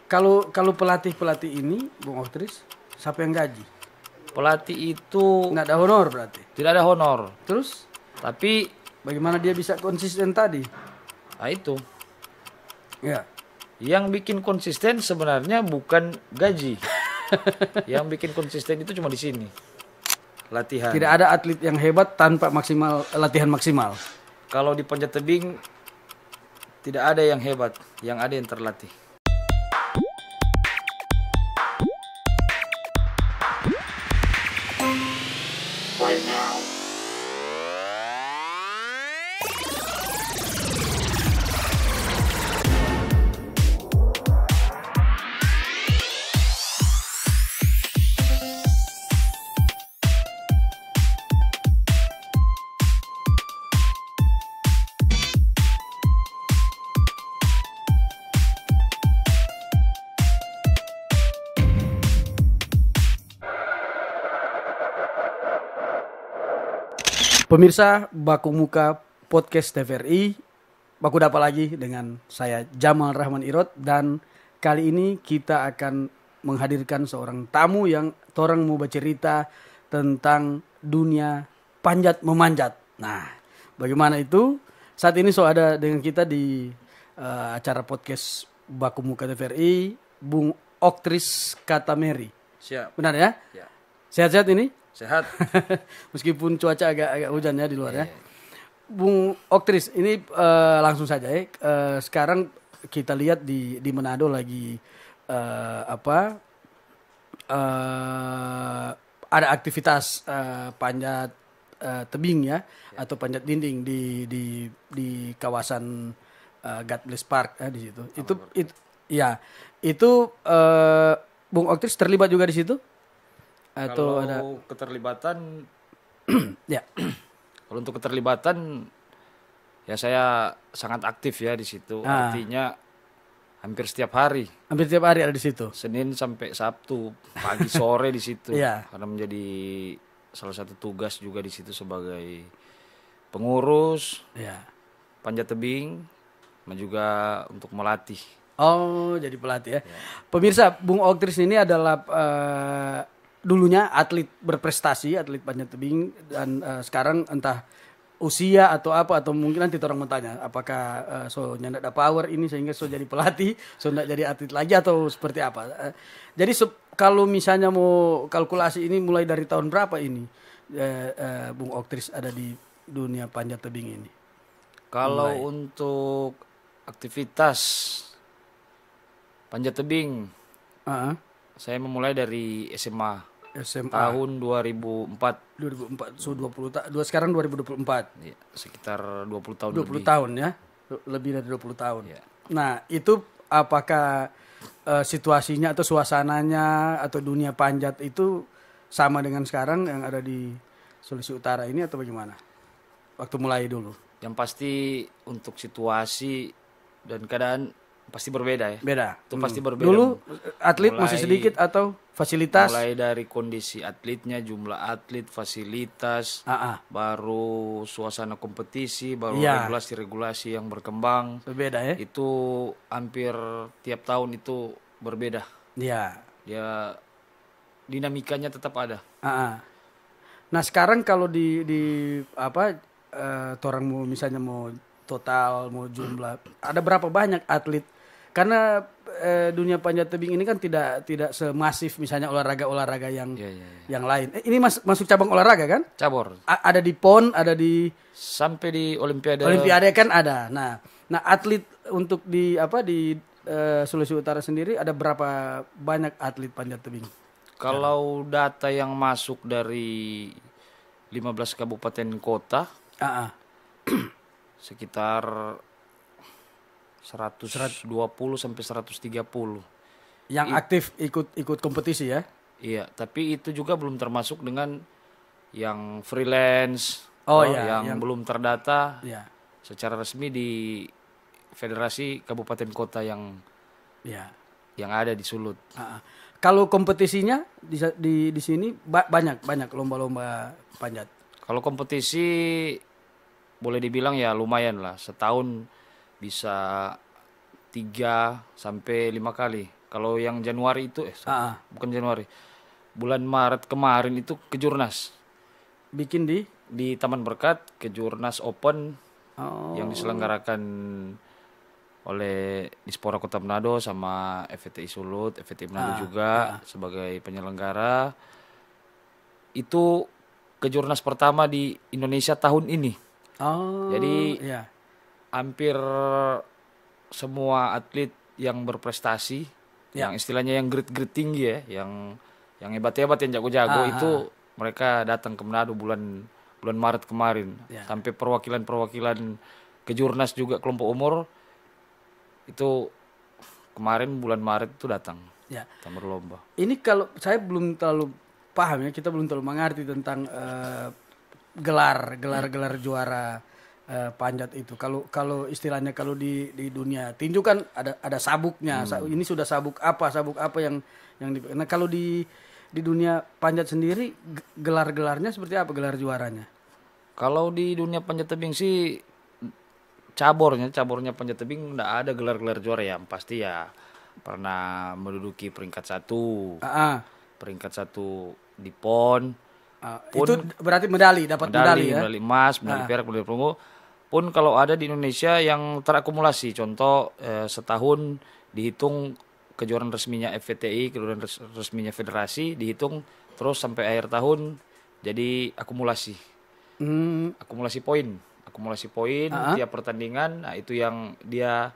Kalau pelatih ini, Bung Oktris, siapa yang gaji? Pelatih itu Nggak ada honor berarti. tidak ada honor. Terus Tapi bagaimana dia bisa konsisten tadi? itu Ya. yang bikin konsisten sebenarnya bukan gaji. Yang bikin konsisten itu cuma di sini. Latihan. Tidak ada atlet yang hebat tanpa latihan maksimal. Kalau di panjat tebing tidak ada yang hebat, yang ada yang terlatih. Pemirsa Baku Muka Podcast TVRI, baku dapat lagi dengan saya Jamal Rahman Irot, dan kali ini kita akan menghadirkan seorang tamu yang orang mau bercerita tentang dunia panjat memanjat. Nah, bagaimana itu? Saat ini ada dengan kita di acara podcast Baku Muka TVRI, Bung Oktris Katameri. Siap. Benar ya? Ya. Sehat-sehat ini? Sehat. Meskipun cuaca agak hujan ya di luar ya. Iya. Bung Oktris, ini langsung saja ya. Sekarang kita lihat di Manado lagi ada aktivitas panjat tebing ya, atau panjat dinding di kawasan God Bless Park ya, di situ. Itu Bung Oktris terlibat juga di situ? Atau Kalau ada keterlibatan, ya. kalau untuk keterlibatan ya saya sangat aktif ya di situ. Artinya hampir setiap hari. Hampir tiap hari ada di situ. Senin sampai Sabtu, pagi sore di situ. Iya. Karena menjadi salah satu tugas juga di situ sebagai pengurus Ya. panjat tebing, dan juga untuk melatih. Oh, jadi pelatih ya. Pemirsa, Bung Oktris ini adalah dulunya atlet berprestasi, atlet panjat tebing, dan sekarang entah usia atau apa, atau mungkin nanti orang mau tanya apakah so nyandak ada power ini sehingga so jadi pelatih, so ndak jadi atlet lagi atau seperti apa. Jadi kalau misalnya mau kalkulasi ini mulai dari tahun berapa ini Bung Oktris ada di dunia panjat tebing ini? Kalau untuk aktivitas panjat tebing, saya memulai dari SMA. Tahun 2004. 2004, so 20 sekarang 2024. Ya, sekitar 20 tahun 20 lebih. tahun ya. Lebih dari 20 tahun. Ya. Nah, itu apakah situasinya atau suasananya atau dunia panjat itu sama dengan sekarang yang ada di Sulawesi Utara ini atau bagaimana? Waktu mulai dulu. Yang pasti untuk situasi dan keadaan pasti berbeda ya. Beda. Itu pasti berbeda. Dulu atlet masih sedikit atau fasilitas? Mulai dari kondisi atletnya, jumlah atlet, fasilitas, baru suasana kompetisi, baru regulasi-regulasi yang berkembang. Berbeda ya? Itu hampir tiap tahun itu berbeda. Iya. Ya dinamikanya tetap ada. Nah, sekarang kalau orang mau misalnya mau total, mau jumlah, ada berapa banyak atlet? Karena dunia panjat tebing ini kan tidak semasif misalnya olahraga yang lain. Ini masuk cabang olahraga kan? Cabur. Ada di PON, ada di sampai di Olimpiade. Olimpiade kan ada. Nah atlet untuk di Sulawesi Utara sendiri ada berapa banyak atlet panjat tebing? Kalau data yang masuk dari 15 kabupaten kota, sekitar 120 sampai 130 yang aktif ikut kompetisi ya. Iya, tapi itu juga belum termasuk dengan yang freelance, yang belum terdata secara resmi di federasi kabupaten kota yang ada di Sulut. Kalau kompetisinya di sini banyak lomba-lomba panjat. Kalau kompetisi boleh dibilang ya lumayan lah, setahun bisa 3 sampai 5 kali. Kalau yang Januari itu bukan Januari. Bulan Maret kemarin itu Kejurnas. Bikin di Taman Berkat, Kejurnas Open yang diselenggarakan oleh Dispora Kota Manado sama FVTI Sulut, FVTI Manado juga sebagai penyelenggara. Itu Kejurnas pertama di Indonesia tahun ini. Jadi hampir semua atlet yang berprestasi, yang istilahnya yang grit-grit tinggi ya, yang hebat-hebat, yang jago-jago itu mereka datang ke Manado bulan Maret kemarin. Sampai perwakilan Kejurnas juga kelompok umur itu kemarin bulan Maret itu datang. Berlomba. Ini kalau saya belum terlalu paham ya, kita belum terlalu mengerti tentang gelar juara panjat itu. Kalau istilahnya kalau di dunia tinju kan ada sabuknya. Ini sudah sabuk apa yang nah kalau di dunia panjat sendiri gelar-gelarnya seperti apa, gelar juaranya? Kalau di dunia panjat tebing sih cabornya panjat tebing enggak ada gelar-gelar juara ya. Pasti ya pernah menduduki peringkat 1. Peringkat 1 di PON. Itu berarti dapat medali ya. Medali emas, medali perak, medali perunggu. Pun kalau ada di Indonesia yang terakumulasi, contoh setahun dihitung kejuaraan resminya FVTI, kejuaraan resminya federasi, dihitung terus sampai akhir tahun jadi akumulasi. Akumulasi poin tiap pertandingan. Nah, itu yang dia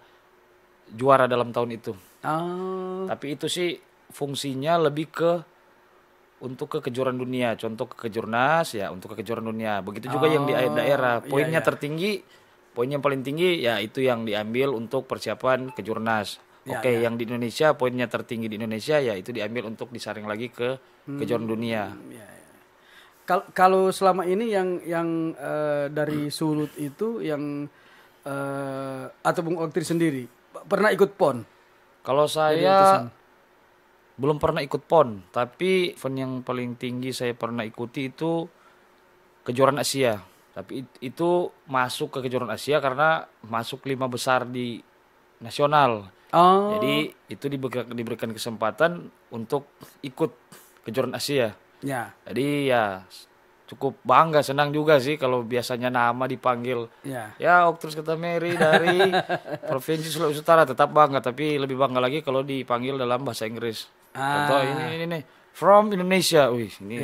juara dalam tahun itu. Tapi itu sih fungsinya lebih untuk ke kejuaraan dunia, contoh ke Kejurnas ya, untuk ke kejuaraan dunia. Begitu juga yang di daerah, poinnya tertinggi, poin yang paling tinggi ya itu yang diambil untuk persiapan Kejurnas. Yang di Indonesia poinnya tertinggi di Indonesia ya itu diambil untuk disaring lagi ke kejuaraan dunia. Kalau selama ini yang dari Sulut itu yang atau Bung Oktri sendiri pernah ikut PON? Kalau saya belum pernah ikut PON, tapi event yang paling tinggi saya pernah ikuti itu kejuaraan Asia. Tapi itu masuk ke kejuaraan Asia karena masuk 5 besar di nasional. Jadi itu diberikan kesempatan untuk ikut kejuaraan Asia. Jadi ya cukup bangga, senang juga sih kalau biasanya nama dipanggil. Ya Oktris Ketameri dari Provinsi Sulawesi Utara, tetap bangga, tapi lebih bangga lagi kalau dipanggil dalam bahasa Inggris. Contoh ini nih from Indonesia. Ini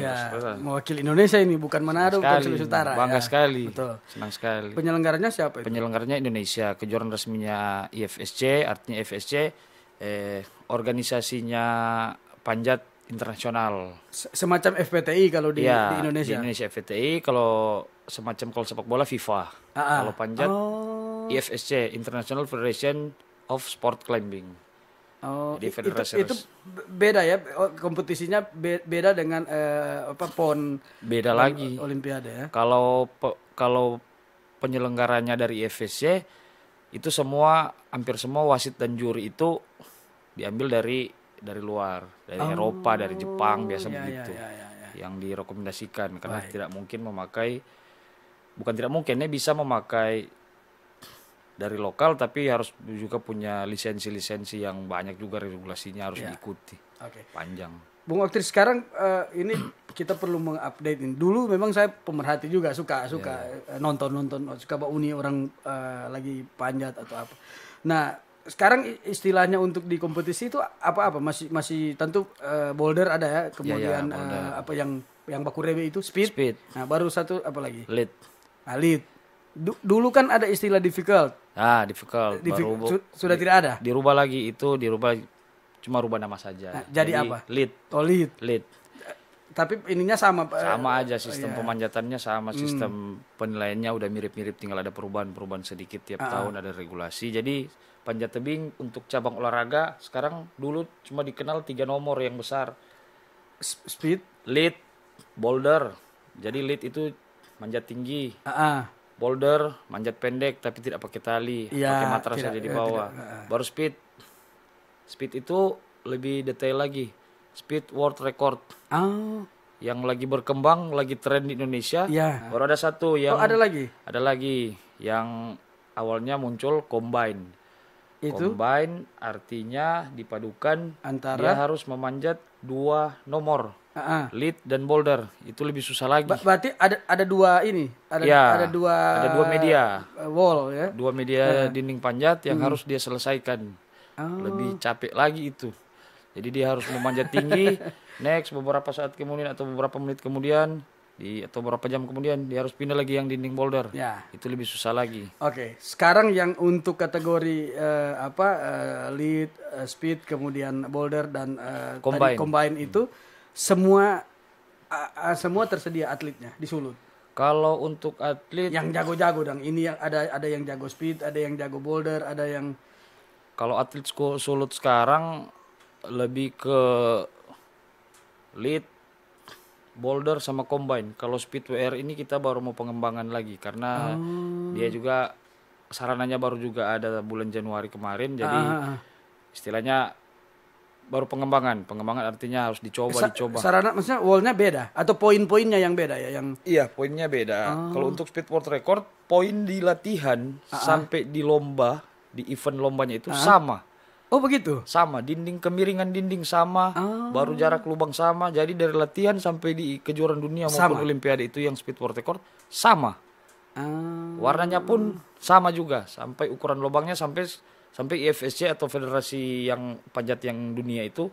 mewakili Indonesia ini, bukan Manado, bukan Sulawesi Utara. Bangga sekali. Betul. Senang sekali. Penyelenggaranya siapa itu? Penyelenggaranya Indonesia. Kejuaraan resminya IFSC, artinya FSC organisasinya panjat internasional. Semacam FPTI kalau di Indonesia. Di Indonesia FPTI, kalau sepak bola FIFA. Kalau panjat IFSC, International Federation of Sport Climbing. Jadi itu beda ya, kompetisinya beda dengan PON. Beda lagi. Olimpiade ya. Kalau penyelenggaranya dari IFSC itu hampir semua wasit dan juri itu diambil dari luar, dari Eropa, dari Jepang, biasa begitu. Yang direkomendasikan karena bisa memakai dari lokal, tapi harus juga punya lisensi yang banyak juga, regulasinya harus diikuti. Panjang. Bung Oktri, sekarang ini kita perlu mengupdate ini. Dulu memang saya pemerhati juga, suka nonton, suka Pak Uni orang lagi panjat atau apa. Nah, sekarang istilahnya untuk di kompetisi itu apa? Masih tentu boulder ada ya, kemudian apa yang baku rebe itu speed. Nah, baru satu apa lagi? Lead. Dulu kan ada istilah difficult. Difficult. Sudah tidak ada. Dirubah lagi itu, cuma rubah nama saja. Nah, jadi apa? Lead. Lead. Tapi ininya sama. Sama aja, sistem pemanjatannya sama, sistem penilaiannya udah mirip-mirip, tinggal ada perubahan sedikit tiap tahun, ada regulasi. Jadi panjat tebing untuk cabang olahraga sekarang, dulu cuma dikenal 3 nomor yang besar. Speed, lead, boulder. Jadi lead itu manjat tinggi. Boulder manjat pendek tapi tidak pakai tali, pakai matras saja di bawah. Baru speed. Speed itu lebih detail lagi. Speed world record. Yang lagi berkembang, lagi tren di Indonesia. Baru ada satu yang ada lagi. Ada lagi yang awalnya muncul combine. Itu combine artinya dipadukan antara dia harus memanjat 2 nomor. Lead dan boulder itu lebih susah lagi. Berarti ada dua ini, ada dua media, wall ya. 2 media dinding panjat yang harus dia selesaikan. Lebih capek lagi itu. Jadi dia harus memanjat tinggi. Next beberapa saat kemudian atau beberapa menit kemudian atau beberapa jam kemudian dia harus pindah lagi yang dinding boulder. Ya. Itu lebih susah lagi. Oke, sekarang yang untuk kategori lead, speed, kemudian boulder dan combine itu semua tersedia atletnya di Sulut. Kalau untuk atlet yang jago-jago dong, ini yang ada yang jago speed, ada yang jago boulder, ada yang kalau atlet Sulut sekarang lebih ke lead, boulder sama combine. Kalau speed WR ini kita baru mau pengembangan lagi karena dia juga sarananya baru juga ada bulan Januari kemarin. Jadi istilahnya baru pengembangan. Pengembangan artinya harus dicoba. Sarana maksudnya wallnya beda atau poin-poinnya yang beda ya? Iya, poinnya beda. Kalau untuk speed world record, poin di latihan sampai di lomba, di event lombanya itu sama. Oh begitu? Sama, kemiringan dinding sama, baru jarak lubang sama. Jadi dari latihan sampai di kejuaraan dunia maupun olimpiade itu yang speed world record sama. Warnanya pun sama juga, sampai ukuran lubangnya sampai IFSC atau federasi yang panjat yang dunia itu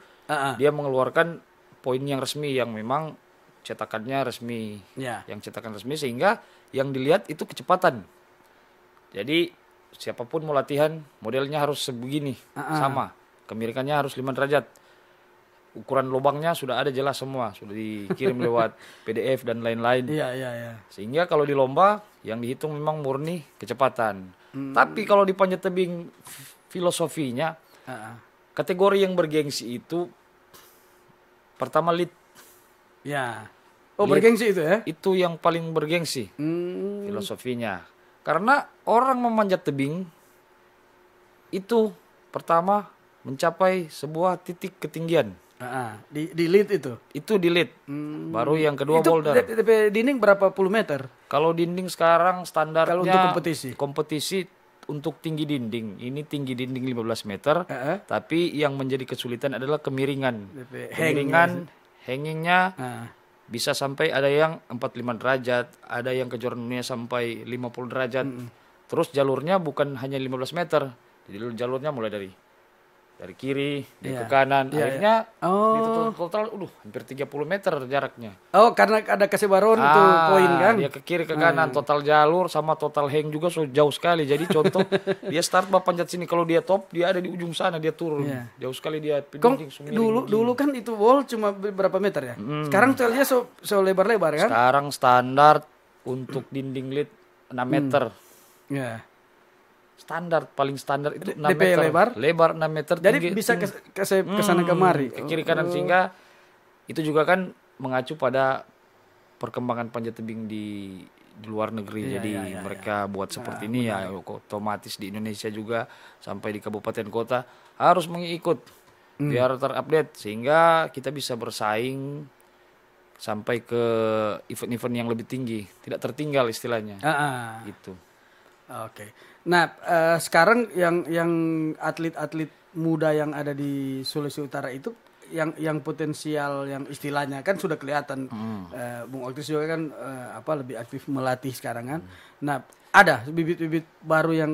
dia mengeluarkan poin yang resmi yang memang cetakannya resmi, yang cetakan resmi sehingga yang dilihat itu kecepatan. Jadi siapapun mau latihan modelnya harus sebegini sama, kemiringannya harus 5 derajat. Ukuran lubangnya sudah ada jelas semua, sudah dikirim lewat PDF dan lain-lain. Iya. Sehingga kalau di lomba yang dihitung memang murni kecepatan. Tapi kalau di panjat tebing filosofinya kategori yang bergengsi itu pertama lead. Ya. Oh, lead, bergengsi itu ya? Itu yang paling bergengsi filosofinya. Karena orang memanjat tebing itu pertama mencapai sebuah titik ketinggian. Di lead itu? Itu di lead. Baru yang kedua itu boulder. Dinding berapa puluh meter? Kalau dinding sekarang standarnya kalau untuk kompetisi untuk tinggi dinding. Ini tinggi dinding 15 meter. Tapi yang menjadi kesulitan adalah kemiringan. Hangingnya bisa sampai ada yang 45 derajat, ada yang kejuaraan dunia sampai 50 derajat. Terus jalurnya bukan hanya 15 meter. Jadi jalurnya mulai dari kiri ke kanan, akhirnya total hampir 30 meter jaraknya. Oh, karena ada kesebaran tuh poin kan? Dia ke kiri ke kanan, total jalur sama total hang juga jauh sekali. Jadi contoh dia start panjat sini, kalau dia top dia ada di ujung sana, dia turun jauh sekali dia. Dulu kan itu wall cuma berapa meter ya? Sekarang totalnya so lebar-lebar kan? Sekarang standar untuk dinding lead 6 meter. Paling standar itu 6 meter. Lebar 6 meter. Jadi tinggi, bisa ke sana kemari. Ke kiri kanan sehingga itu juga kan mengacu pada perkembangan panjat tebing di luar negeri. Jadi mereka buat seperti ini ya otomatis di Indonesia juga sampai di kabupaten kota harus mengikut biar terupdate sehingga kita bisa bersaing sampai ke event-event yang lebih tinggi, tidak tertinggal istilahnya. Gitu. Oke. Nah, sekarang yang atlet-atlet muda yang ada di Sulawesi Utara itu yang potensial, yang istilahnya kan sudah kelihatan. Bung Oktris juga kan lebih aktif melatih sekarang kan. Nah, ada bibit-bibit baru yang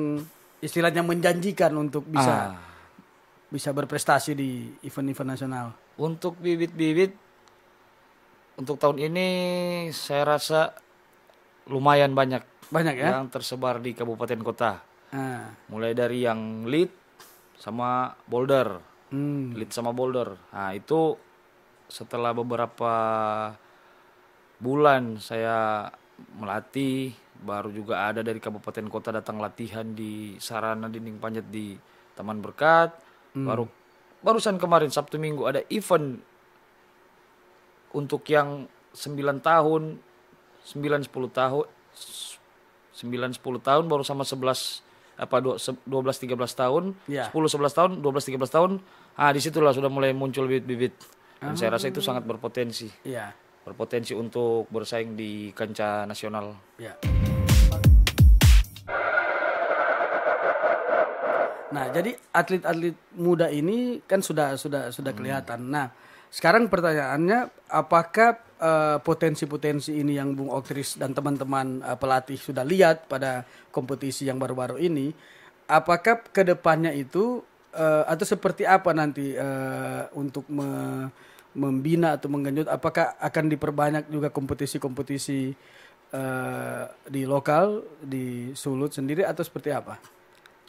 istilahnya menjanjikan untuk bisa berprestasi di event-event nasional. Untuk bibit-bibit untuk tahun ini saya rasa lumayan banyak ya yang tersebar di kabupaten kota. Mulai dari yang lead sama boulder. Lead sama boulder. Nah, itu setelah beberapa bulan saya melatih, baru juga ada dari kabupaten kota datang latihan di sarana dinding panjat di Taman Berkat. Barusan kemarin Sabtu Minggu ada event untuk yang 9 tahun, 9-10 tahun, 9-10 tahun baru sama 12-13 tahun, 10-11 tahun, 12-13 tahun. Disitulah sudah mulai muncul bibit-bibit. Dan saya rasa itu sangat berpotensi. Berpotensi untuk bersaing di kancah nasional. Nah, jadi atlet-atlet muda ini kan sudah kelihatan. Nah, sekarang pertanyaannya, apakah potensi-potensi ini yang Bung Oktris dan teman-teman pelatih sudah lihat pada kompetisi yang baru-baru ini, apakah kedepannya itu atau seperti apa nanti untuk membina atau menggenjot? Apakah akan diperbanyak juga kompetisi-kompetisi di lokal, di Sulut sendiri, atau seperti apa?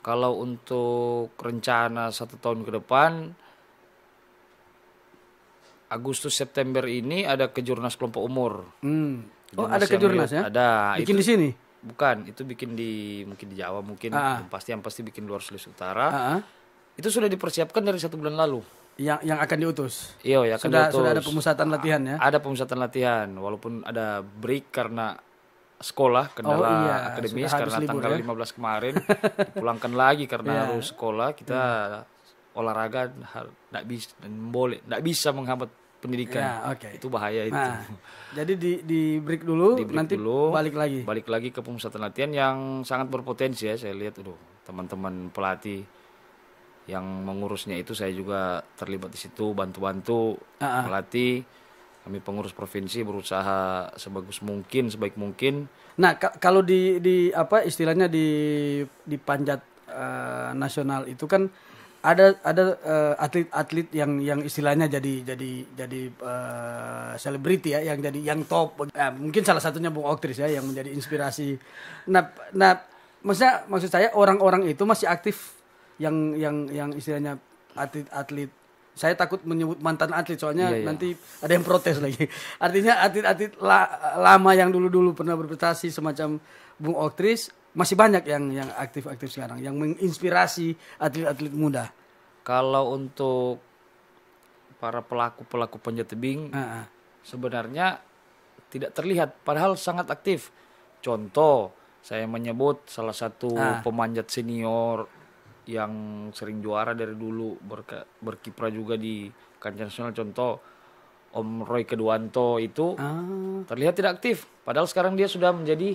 Kalau untuk rencana 1 tahun ke depan, Agustus September ini ada kejurnas kelompok umur. Oh, ada kejurnas ya? Ada. Bikin di sini? Bukan, itu bikin mungkin di Jawa, mungkin yang pasti bikin luar Sulawesi Utara. Itu sudah dipersiapkan dari 1 bulan lalu. Yang akan diutus. Iya, yang akan diutus. Sudah ada pemusatan latihan ya? Ada pemusatan latihan, walaupun ada break karena sekolah, kendala akademis karena tanggal 15 kemarin dipulangkan lagi karena harus sekolah. Kita olahraga nggak bisa menghambat pendidikan. Itu bahaya itu. Jadi di break dulu, nanti balik lagi ke pemusatan latihan yang sangat berpotensi ya. Saya lihat teman-teman pelatih yang mengurusnya itu, saya juga terlibat di situ, bantu-bantu pelatih. Kami pengurus provinsi berusaha sebagus mungkin, sebaik mungkin. Nah, kalau di apa istilahnya di panjat nasional itu kan ada atlet-atlet yang istilahnya jadi selebriti ya, yang top. Mungkin salah satunya Bung Oktris ya, yang menjadi inspirasi. Nah maksud saya orang-orang itu masih aktif yang istilahnya atlet. Saya takut menyebut mantan atlet soalnya nanti ada yang protes lagi. Artinya atlet-atlet lama yang dulu pernah berprestasi semacam Bung Oktris masih banyak yang aktif-aktif sekarang, yang menginspirasi atlet-atlet muda. Kalau untuk para pelaku panjat tebing sebenarnya tidak terlihat, padahal sangat aktif. Contoh, saya menyebut salah satu pemanjat senior yang sering juara dari dulu, berkiprah juga di kancah nasional, contoh Om Roy Keduanto itu terlihat tidak aktif, padahal sekarang dia sudah menjadi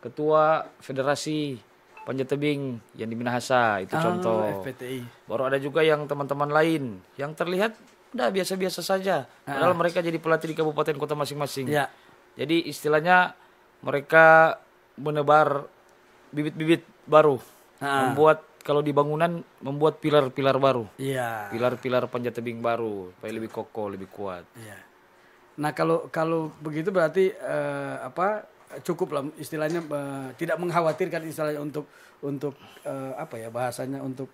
ketua Federasi Panjat Tebing yang di Minahasa, itu contoh. FPTI. Baru ada juga yang teman-teman lain yang terlihat udah biasa-biasa saja, padahal mereka jadi pelatih di kabupaten kota masing-masing. Jadi istilahnya mereka menebar bibit-bibit baru, membuat, kalau di bangunan, membuat pilar-pilar baru. Pilar-pilar panjat tebing baru supaya lebih kokoh, lebih kuat. Nah, kalau begitu berarti cukup lah istilahnya, tidak mengkhawatirkan istilahnya untuk apa ya bahasanya, untuk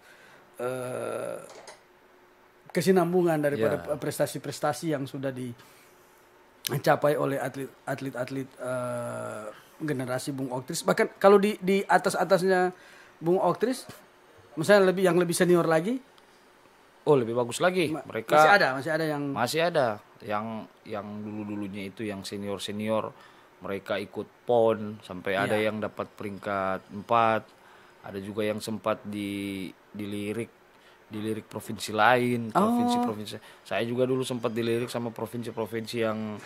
kesinambungan daripada prestasi-prestasi yang sudah dicapai oleh atlet generasi Bung Oktris. Bahkan kalau di atasnya Bung Oktris, misalnya yang lebih senior lagi, lebih bagus lagi. Mereka masih ada yang dulunya itu yang senior mereka ikut PON sampai ada yang dapat peringkat 4, ada juga yang sempat dilirik provinsi lain, provinsi. Saya juga dulu sempat dilirik sama provinsi yang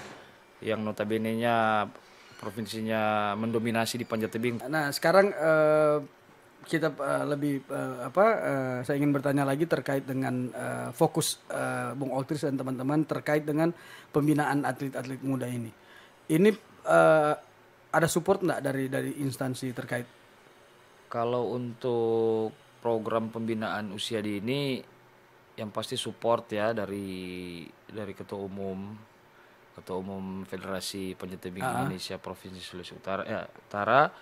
notabene-nya provinsinya mendominasi di panjat tebing. Nah, sekarang kita saya ingin bertanya lagi terkait dengan fokus Bung Oktris dan teman-teman terkait dengan pembinaan atlet-atlet muda ini. Ini ada support nggak dari instansi terkait? Kalau untuk program pembinaan usia dini, yang pasti support ya dari Ketua Umum Federasi Panjat Tebing Indonesia Provinsi Sulawesi Utara,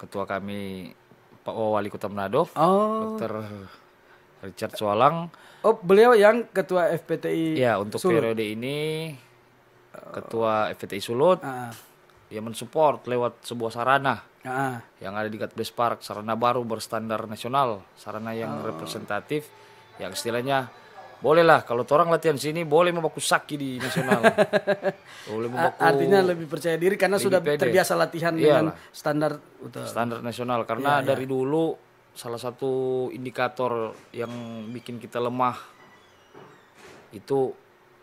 Ketua kami Pak Wali Kota Manado, Dr. Richard Sualang. Beliau yang Ketua FPTI. Ya, untuk Sulut. Periode ini Ketua FPTI Sulut. Dia mensupport lewat sebuah sarana yang ada di Katbes Park, sarana baru berstandar nasional, sarana yang representatif, yang istilahnya bolehlah kalau orang latihan sini boleh membaku saki di nasional. Artinya lebih percaya diri karena sudah terbiasa latihan dengan standar nasional. Karena dari dulu salah satu indikator yang bikin kita lemah itu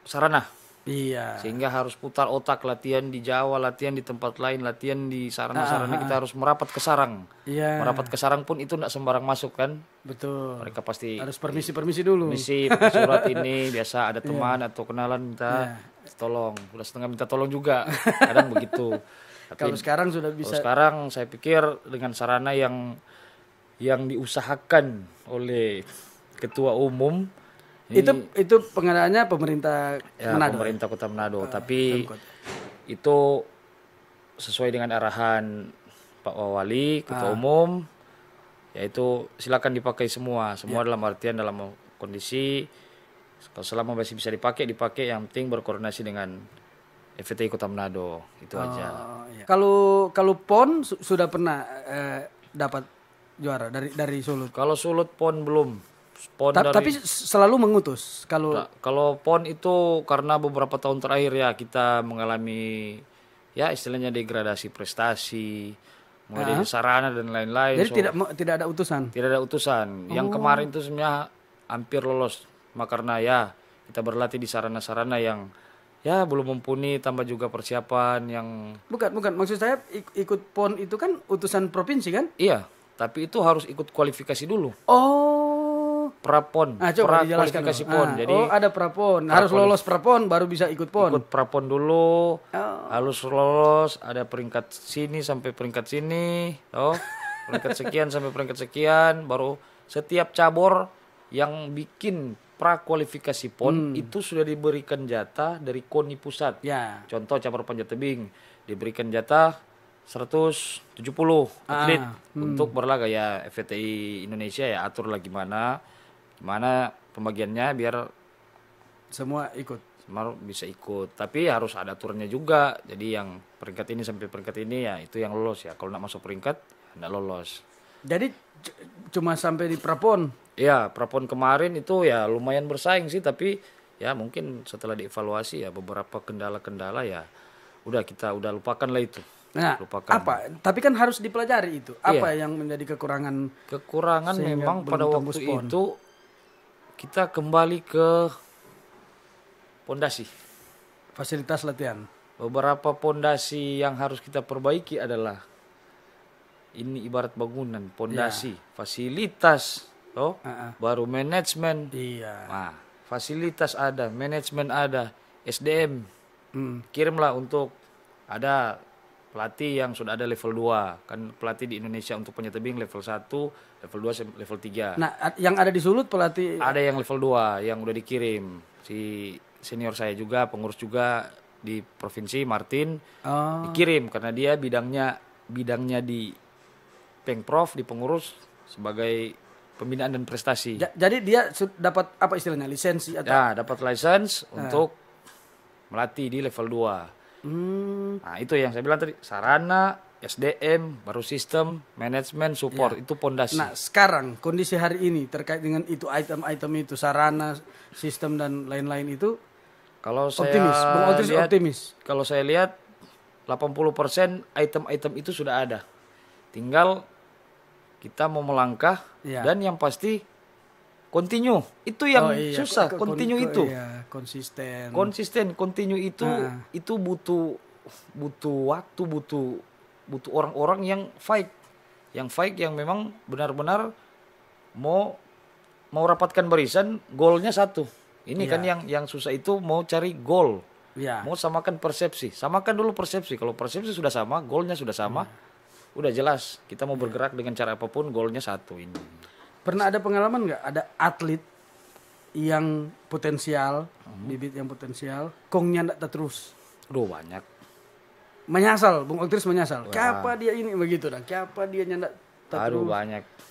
sarana. Iya. Sehingga harus putar otak, latihan di Jawa, latihan di tempat lain, latihan di sarana-sarana, kita harus merapat ke sarang. Iya. Merapat ke sarang pun itu enggak sembarang masuk kan. Betul. Mereka pasti harus permisi dulu. Permisi, surat ini biasa ada teman atau kenalan minta tolong. Udah setengah minta tolong juga. Kadang begitu. Tapi kalau sekarang sudah bisa. Kalau sekarang saya pikir dengan sarana yang diusahakan oleh ketua umum itu pengadaannya pemerintah Manado. Pemerintah Kota Manado, tapi itu sesuai dengan arahan Pak Wali, ketua umum, yaitu silakan dipakai semua dalam artian dalam kondisi kalau selama masih bisa dipakai, yang penting berkoordinasi dengan FVTI Kota Manado, itu aja. Iya. Kalau PON sudah pernah dapat juara dari Sulut. Kalau Sulut PON belum. Tapi selalu mengutus. Kalau PON itu karena beberapa tahun terakhir ya kita mengalami istilahnya degradasi prestasi, mulai dari sarana dan lain-lain. Jadi tidak ada utusan. Tidak ada utusan. Yang kemarin itu sebenarnya hampir lolos, karena kita berlatih di sarana-sarana yang belum mumpuni, tambah juga persiapan yang bukan maksud saya ikut PON itu kan utusan provinsi kan? Iya, tapi itu harus ikut kualifikasi dulu. Prapon, kualifikasi PON. Jadi ada prapon. Harus lolos prapon baru bisa ikut PON. Ikut prapon dulu. Harus lolos, ada peringkat sini sampai peringkat sini, peringkat sekian sampai peringkat sekian, baru setiap cabur yang bikin prakualifikasi PON itu sudah diberikan jatah dari KONI pusat. Ya. Contoh cabur panjat tebing diberikan jatah 170 atlet untuk berlaga FVTI Indonesia aturlah gimana pembagiannya biar semua bisa ikut, tapi harus ada aturannya juga. Jadi yang peringkat ini sampai peringkat ini itu yang lolos kalau nggak masuk peringkat nggak lolos. Jadi cuma sampai di prapon. Prapon kemarin itu lumayan bersaing sih, tapi mungkin setelah dievaluasi beberapa kendala-kendala kita lupakan lah itu. Lupakan. Apa? Tapi kan harus dipelajari itu. Apa yang menjadi kekurangan? Kekurangan memang pada waktu itu kita kembali ke pondasi. Fasilitas latihan. Beberapa pondasi yang harus kita perbaiki adalah ini ibarat bangunan, pondasi, fasilitas, baru manajemen. Nah, fasilitas ada, manajemen ada, SDM. Kirimlah untuk ada pelatih yang sudah ada level 2. Kan pelatih di Indonesia untuk panjat tebing level 1, level 2, level 3. Nah, yang ada di Sulut pelatih ada yang level 2 yang udah dikirim. Si senior saya juga, pengurus juga di provinsi Martin, dikirim karena dia bidangnya di Pengprov, di pengurus sebagai pembinaan dan prestasi. Jadi dia dapat apa istilahnya? Lisensi atau? Dapat lisensi untuk melatih di level 2. Nah, itu yang saya bilang tadi, sarana, SDM, baru sistem, manajemen, support, itu pondasi. Nah, sekarang kondisi hari ini terkait dengan itu item-item itu, sarana, sistem dan lain-lain itu, kalau saya optimis. Kalau saya lihat 80% item-item itu sudah ada. Tinggal kita mau melangkah dan yang pasti continue. Itu yang susah, continue itu. Konsisten, continue itu butuh waktu, butuh orang-orang yang fight. Yang memang benar-benar mau rapatkan barisan, goalnya satu. Ini kan yang susah itu mau cari goal. Mau samakan persepsi. Samakan dulu persepsi. Kalau persepsi sudah sama, goalnya sudah sama, udah jelas. Kita mau bergerak dengan cara apapun, goalnya satu ini. Pernah ada pengalaman nggak ada atlet yang potensial, bibit yang potensial, kongnya ndak terus? Banyak. Menyasal, Bung Oktris menyasal. Kenapa dia ini begitu dan kenapa dia ndak terus?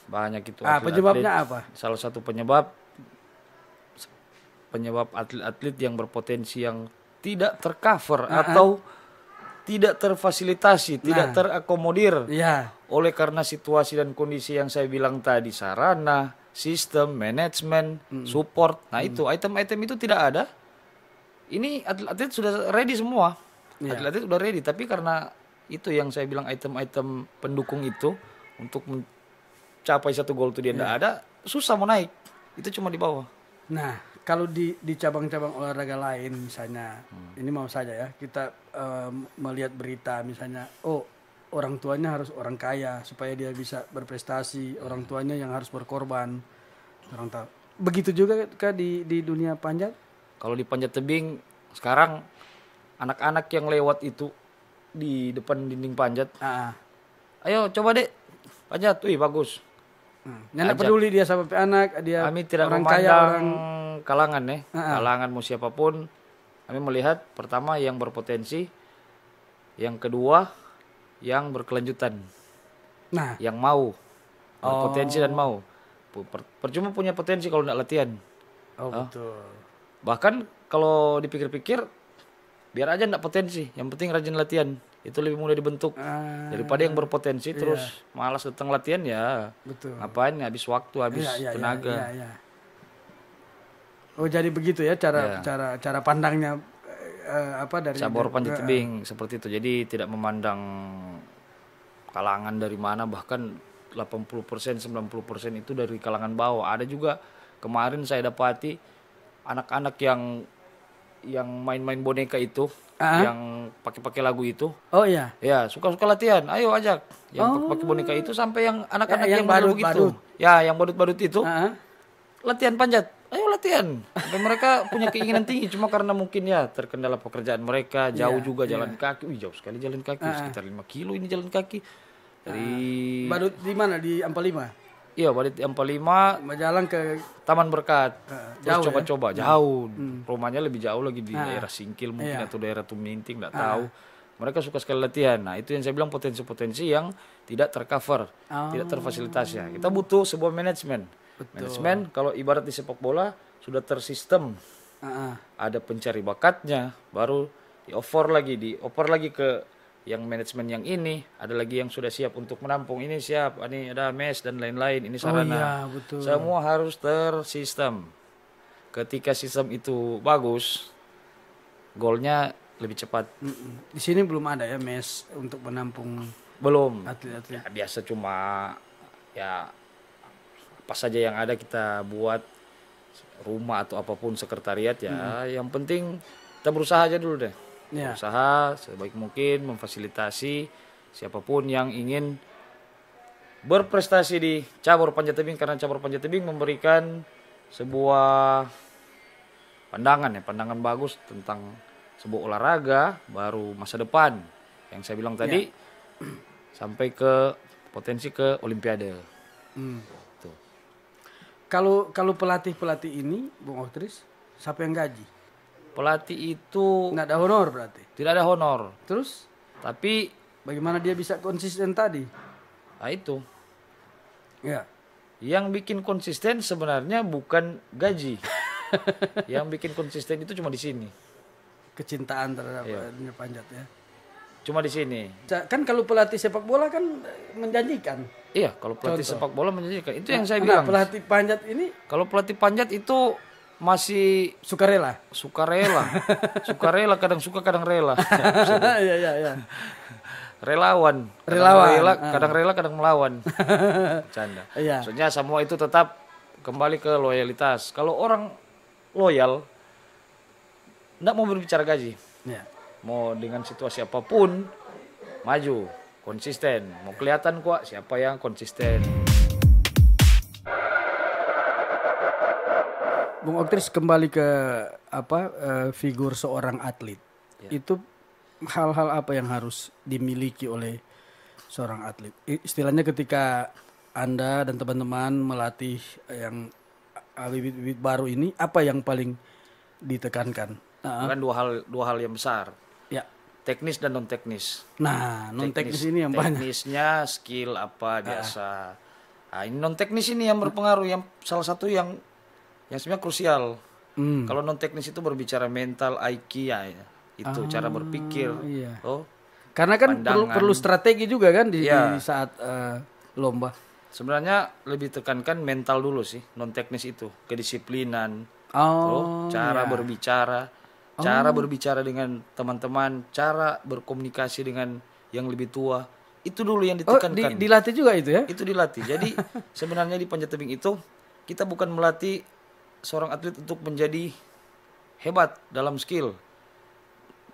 Banyak itu. Penyebabnya apa? Salah satu penyebab atlet-atlet yang berpotensi yang tidak tercover atau tidak terfasilitasi, tidak terakomodir. Oleh karena situasi dan kondisi yang saya bilang tadi, sarana, sistem, manajemen, support. Nah, itu item-item itu tidak ada. Ini atlet-atlet sudah ready semua. Atlet-atlet sudah ready, tapi karena itu yang saya bilang item-item pendukung itu untuk mencapai satu gol itu dia tidak ada, susah mau naik. Itu cuma di bawah. Nah, kalau di cabang-cabang olahraga lain misalnya, ini mau saja ya, kita melihat berita misalnya, orang tuanya harus orang kaya supaya dia bisa berprestasi, orang tuanya yang harus berkorban, orang tahu. Begitu juga kah di dunia panjat? Kalau di panjat tebing sekarang anak-anak yang lewat itu di depan dinding panjat, ayo coba dek panjat, wih bagus. Nggak peduli dia sama anak, dia kami tidak orang memandang kaya, orang kalangan ya, kalangan mau siapapun. Kami melihat pertama yang berpotensi, yang kedua yang berkelanjutan, yang mau berpotensi dan mau. Percuma punya potensi kalau tidak latihan. Betul. Bahkan kalau dipikir-pikir, biar aja tidak potensi, yang penting rajin latihan. Itu lebih mudah dibentuk daripada yang berpotensi terus malas datang latihan ya. Betul. Ngapain, habis waktu, habis tenaga. Oh jadi begitu ya cara pandangnya dari cabur panjat tebing seperti itu. Jadi tidak memandang kalangan dari mana, bahkan 80%, 90% itu dari kalangan bawah. Ada juga kemarin saya dapati anak-anak yang main-main boneka itu, yang pakai lagu itu. Oh iya. Ya, suka-suka latihan. Ayo ajak. Yang pakai boneka itu sampai yang anak-anak yang badut-badut. Ya, yang badut-badut itu. Latihan panjat. Ayo latihan. Sampai mereka punya keinginan tinggi, cuma karena mungkin ya terkendala pekerjaan mereka, jauh juga jalan kaki. Jauh sekali jalan kaki, sekitar 5 kilo ini jalan kaki. Dari badut di mana? Di Ampel 5? Iya, badut di Ampel 5, jalan ke Taman Berkat. Terus coba-coba jauh. Rumahnya lebih jauh lagi di daerah Singkil mungkin atau daerah Tuminting, enggak tahu. Mereka suka sekali latihan. Nah, itu yang saya bilang potensi-potensi yang tidak tercover, tidak terfasilitasi. Ya. Kita butuh sebuah manajemen. Manajemen kalau ibarat di sepak bola sudah tersistem. Ada pencari bakatnya, baru dioper lagi ke yang manajemen yang ini, ada lagi yang sudah siap untuk menampung, ini siap, ini ada mes dan lain-lain, ini sarana. Betul. Semua harus tersistem. Ketika sistem itu bagus, golnya lebih cepat. Di sini belum ada ya mes untuk menampung belum atlet-atlet. Ya, biasa cuma ya apa saja yang ada kita buat, rumah atau apapun sekretariat ya. Yang penting kita berusaha aja dulu deh. Berusaha sebaik mungkin memfasilitasi siapapun yang ingin berprestasi di cabur panjat tebing, karena cabur panjat tebing memberikan sebuah pandangan bagus tentang sebuah olahraga baru masa depan yang saya bilang tadi, sampai ke potensi ke Olimpiade. Tuh. Kalau pelatih ini, Bung Oktris, siapa yang gaji? Pelatih itu nggak ada honor berarti? Tidak ada honor. Terus? Tapi bagaimana dia bisa konsisten tadi? Nah itu. Ya. Yang bikin konsisten sebenarnya bukan gaji. Yang bikin konsisten itu cuma di sini. Kecintaan terhadap dunia panjat ya. Cuma di sini. Kan kalau pelatih sepak bola kan menjanjikan. Iya, kalau pelatih sepak bola menjanjikan. Itu yang saya bilang. Pelatih panjat ini? Kalau pelatih panjat itu masih sukarela, kadang suka kadang rela. Iya. Relawan, kadang melawan. Bercanda. Maksudnya semua itu tetap kembali ke loyalitas. Kalau orang loyal, nggak mau berbicara gaji, mau dengan situasi apapun maju, konsisten. Mau kelihatan kok siapa yang konsisten. Bung Oktris, kembali ke figur seorang atlet. Itu hal-hal apa yang harus dimiliki oleh seorang atlet? Istilahnya ketika Anda dan teman-teman melatih yang bibit-bibit baru ini, apa yang paling ditekankan? Kan dua hal yang besar. Ya. Teknis dan non teknis. Nah, non teknis ini yang banyak. Teknisnya skill apa biasa. Nah, ini non teknis ini yang berpengaruh, yang salah satu yang sebenarnya krusial. Kalau non teknis itu berbicara mental, IQ ya, itu cara berpikir. Iya. Karena kan perlu strategi juga kan di saat lomba. Sebenarnya lebih tekankan mental dulu sih, non teknis itu, kedisiplinan, cara berbicara, cara berbicara dengan teman-teman, cara berkomunikasi dengan yang lebih tua. Itu dulu yang ditekankan. Dilatih juga itu ya? Itu dilatih. Jadi sebenarnya di panjat tebing itu kita bukan melatih seorang atlet untuk menjadi hebat dalam skill.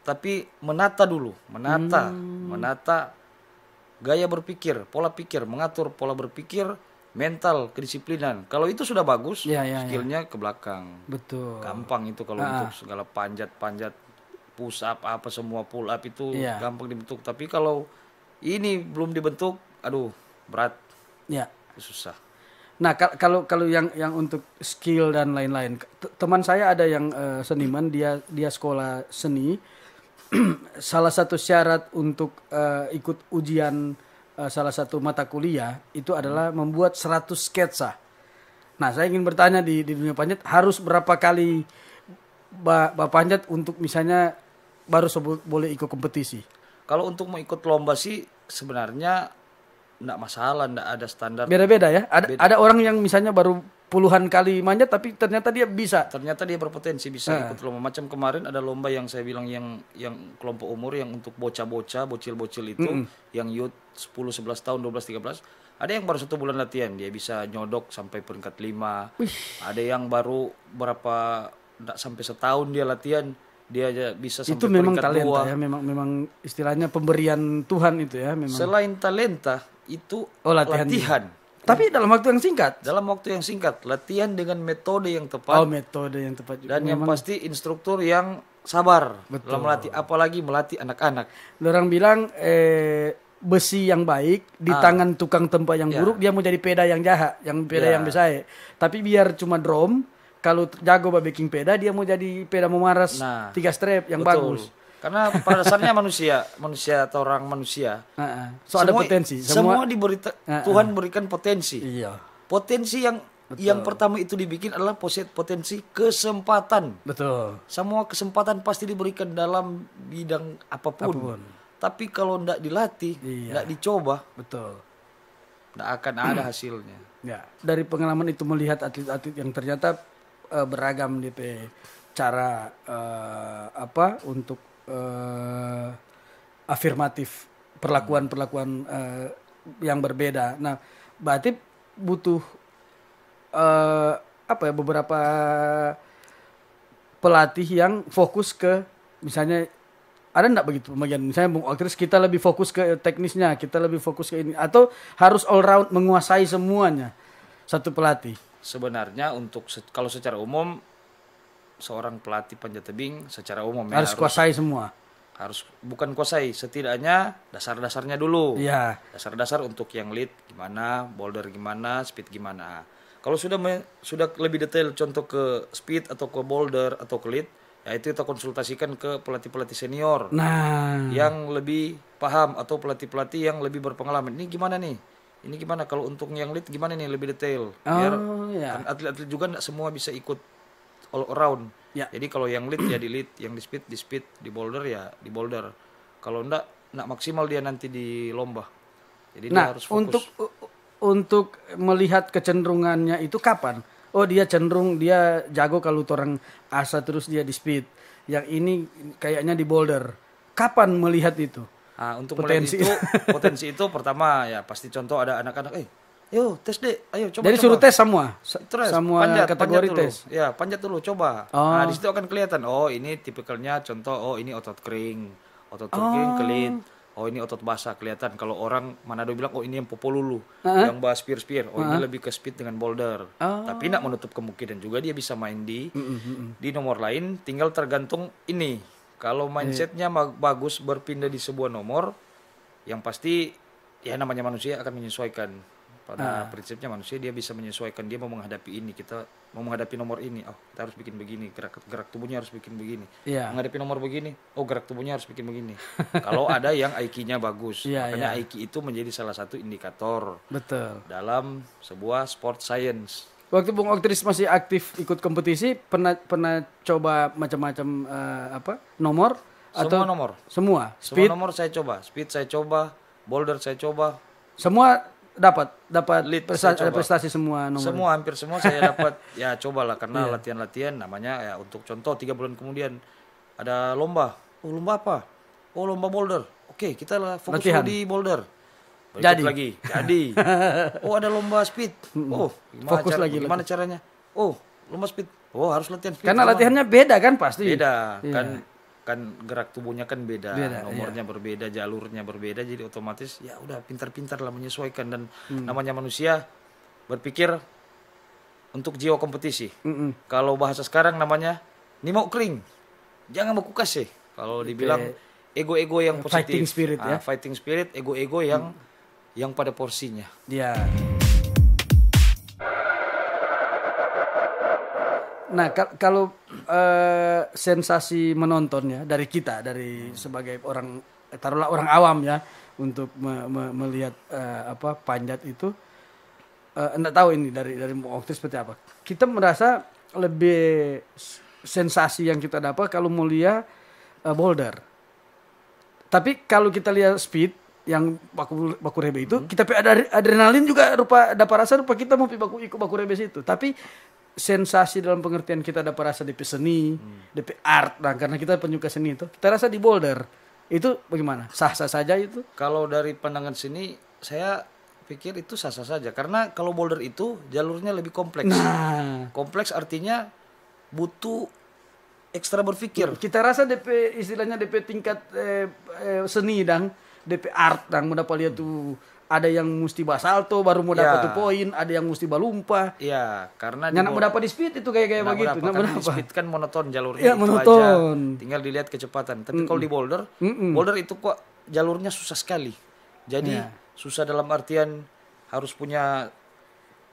Tapi menata gaya berpikir, pola pikir, mengatur pola berpikir, mental, kedisiplinan. Kalau itu sudah bagus, skillnya ke belakang. Betul. Gampang itu kalau untuk segala panjat, push up, apa semua pull up itu gampang dibentuk. Tapi kalau ini belum dibentuk, aduh berat, susah. Nah kalau yang untuk skill dan lain-lain, teman saya ada yang seniman, dia sekolah seni. Salah satu syarat untuk ikut ujian salah satu mata kuliah itu adalah membuat 100 sketsa. Nah, saya ingin bertanya di dunia panjat harus berapa kali panjat untuk misalnya baru boleh ikut kompetisi? Kalau untuk mau ikut lomba sih sebenarnya enggak masalah, enggak ada standar. Beda-beda ya. Ada orang yang misalnya baru puluhan kali manjat tapi ternyata dia bisa. Ternyata dia berpotensi bisa ikut lomba. Macam kemarin ada lomba yang saya bilang yang kelompok umur yang untuk bocah-bocah, bocil-bocil itu yang youth 10, 11 tahun, 12, 13. Ada yang baru 1 bulan latihan dia bisa nyodok sampai peringkat 5. Ada yang baru enggak sampai setahun dia latihan dia aja bisa sampai itu memang peringkat talenta 2. Ya, memang istilahnya pemberian Tuhan itu ya memang. Selain talenta itu latihan. Tapi dalam waktu yang singkat. Dalam waktu yang singkat, latihan dengan metode yang tepat. Metode yang tepat juga. Dan yang pasti instruktur yang sabar. Betul. Dalam melatih, apalagi melatih anak-anak. Orang bilang besi yang baik di tangan tukang tempa yang buruk dia mau jadi peda yang jahat, yang peda yang besar. Tapi biar cuma drum, kalau jago baking peda dia mau jadi peda memaras 3 strap yang bagus. Karena pada dasarnya manusia atau orang manusia. Ada potensi. Semua diberi Tuhan berikan potensi. Iya. Potensi yang pertama itu dibikin adalah potensi kesempatan. Betul. Semua kesempatan pasti diberikan dalam bidang apapun. Tapi kalau tidak dilatih, tidak dicoba, tidak akan ada hasilnya. Ya. Dari pengalaman itu melihat atlet-atlet yang ternyata beragam DP cara untuk afirmatif perlakuan yang berbeda. Nah, berarti butuh beberapa pelatih yang fokus ke misalnya ada enggak begitu pembagian misalnya Bung Oktris kita lebih fokus ke teknisnya, kita lebih fokus ke ini atau harus all round menguasai semuanya satu pelatih? Sebenarnya kalau secara umum seorang pelatih panjat tebing secara umum harus kuasai semua. Bukan kuasai, setidaknya dasar-dasarnya dulu. Iya. Dasar-dasar untuk yang lead gimana, boulder gimana, speed gimana. Kalau sudah lebih detail contoh ke speed atau ke boulder atau ke lead, ya itu kita konsultasikan ke pelatih-pelatih senior. Nah, yang lebih paham atau pelatih-pelatih yang lebih berpengalaman. Ini gimana nih? Ini gimana kalau untuk yang lead gimana nih lebih detail. Biar kan atlet-atlet juga enggak semua bisa ikut all around. Ya. Jadi kalau yang lead ya di lead, yang di speed, di boulder ya di boulder. Kalau enggak maksimal dia nanti di lomba. Jadi dia harus fokus. Untuk melihat kecenderungannya itu kapan? Oh dia jago kalau orang asa terus dia di speed. Yang ini kayaknya di boulder. Kapan melihat itu? Untuk potensi itu pertama ya pasti contoh ada anak-anak ayo tes deh, ayo coba. Jadi suruh tes semua panjat kategori dulu. tes. Ya, panjat dulu coba. Nah, di situ akan kelihatan ini tipikalnya contoh ini otot kering kelit. Ini otot basah kelihatan. Kalau orang Manado bilang ini yang popolulu, yang bahas spear. Ini lebih ke speed dengan boulder. Tapi tidak menutup kemungkinan juga dia bisa main di nomor lain, tinggal tergantung ini. Kalau mindsetnya bagus berpindah di sebuah nomor, yang pasti ya namanya manusia akan menyesuaikan. Pada prinsipnya manusia dia bisa menyesuaikan, dia mau menghadapi ini, kita mau menghadapi nomor ini, kita harus bikin begini, gerak tubuhnya harus bikin begini. Menghadapi nomor begini, gerak tubuhnya harus bikin begini. Kalau ada yang IQ-nya bagus, makanya IQ itu menjadi salah satu indikator dalam sebuah sport science. Waktu Bung Oktris masih aktif ikut kompetisi, pernah coba macam-macam nomor? Semua nomor. Semua? Speed? Semua nomor saya coba, speed saya coba, boulder saya coba. Semua dapat prestasi semua nomor. Hampir semua saya dapat. Ya cobalah karena latihan-latihan namanya ya untuk contoh 3 bulan kemudian ada lomba. Lomba apa? Lomba boulder. Oke, kita fokus di boulder. Jadi. Ada lomba speed. Gimana caranya? Lomba speed. Oh, harus latihan speed. Karena latihannya beda kan pasti. Beda. Kan gerak tubuhnya kan beda. Nomornya berbeda, jalurnya berbeda, jadi otomatis ya udah pintar-pintar lah menyesuaikan. Dan namanya manusia berpikir untuk jiwa kompetisi. Kalau bahasa sekarang namanya ni mau kering. Jangan mau kasih. Kalau dibilang ego-ego yang positif. Fighting spirit ya. Fighting spirit, ego-ego yang pada porsinya. Ya. Nah, kalau sensasi menonton ya dari kita, dari sebagai orang, taruhlah orang awam ya, untuk melihat panjat itu, enggak tahu ini dari waktu seperti apa. Kita merasa lebih sensasi yang kita dapat kalau mulia boulder. Tapi kalau kita lihat speed yang baku rebe itu, kita ada adrenalin juga dapat rasa kita mau ikut baku rebe situ. Tapi sensasi dalam pengertian kita dapat rasa DP seni, DP art, nah karena kita penyuka seni itu, kita rasa di boulder itu bagaimana? Sah-sah saja itu? Kalau dari pandangan seni, saya pikir itu sah-sah saja, karena kalau boulder itu jalurnya lebih kompleks. Nah, kompleks artinya butuh ekstra berpikir. Kita rasa DP istilahnya DP tingkat seni dan DP art dan mau dapat lihat tuh. Ada yang mesti basalto baru mau dapat tuh poin, ada yang mesti balumpa. Iya, karena mau dapat di speed itu kayak begitu. Di speed kan monoton jalurnya, itu monoton. Aja. Tinggal dilihat kecepatan. Tapi kalau di boulder, boulder itu kok jalurnya susah sekali. Jadi susah dalam artian harus punya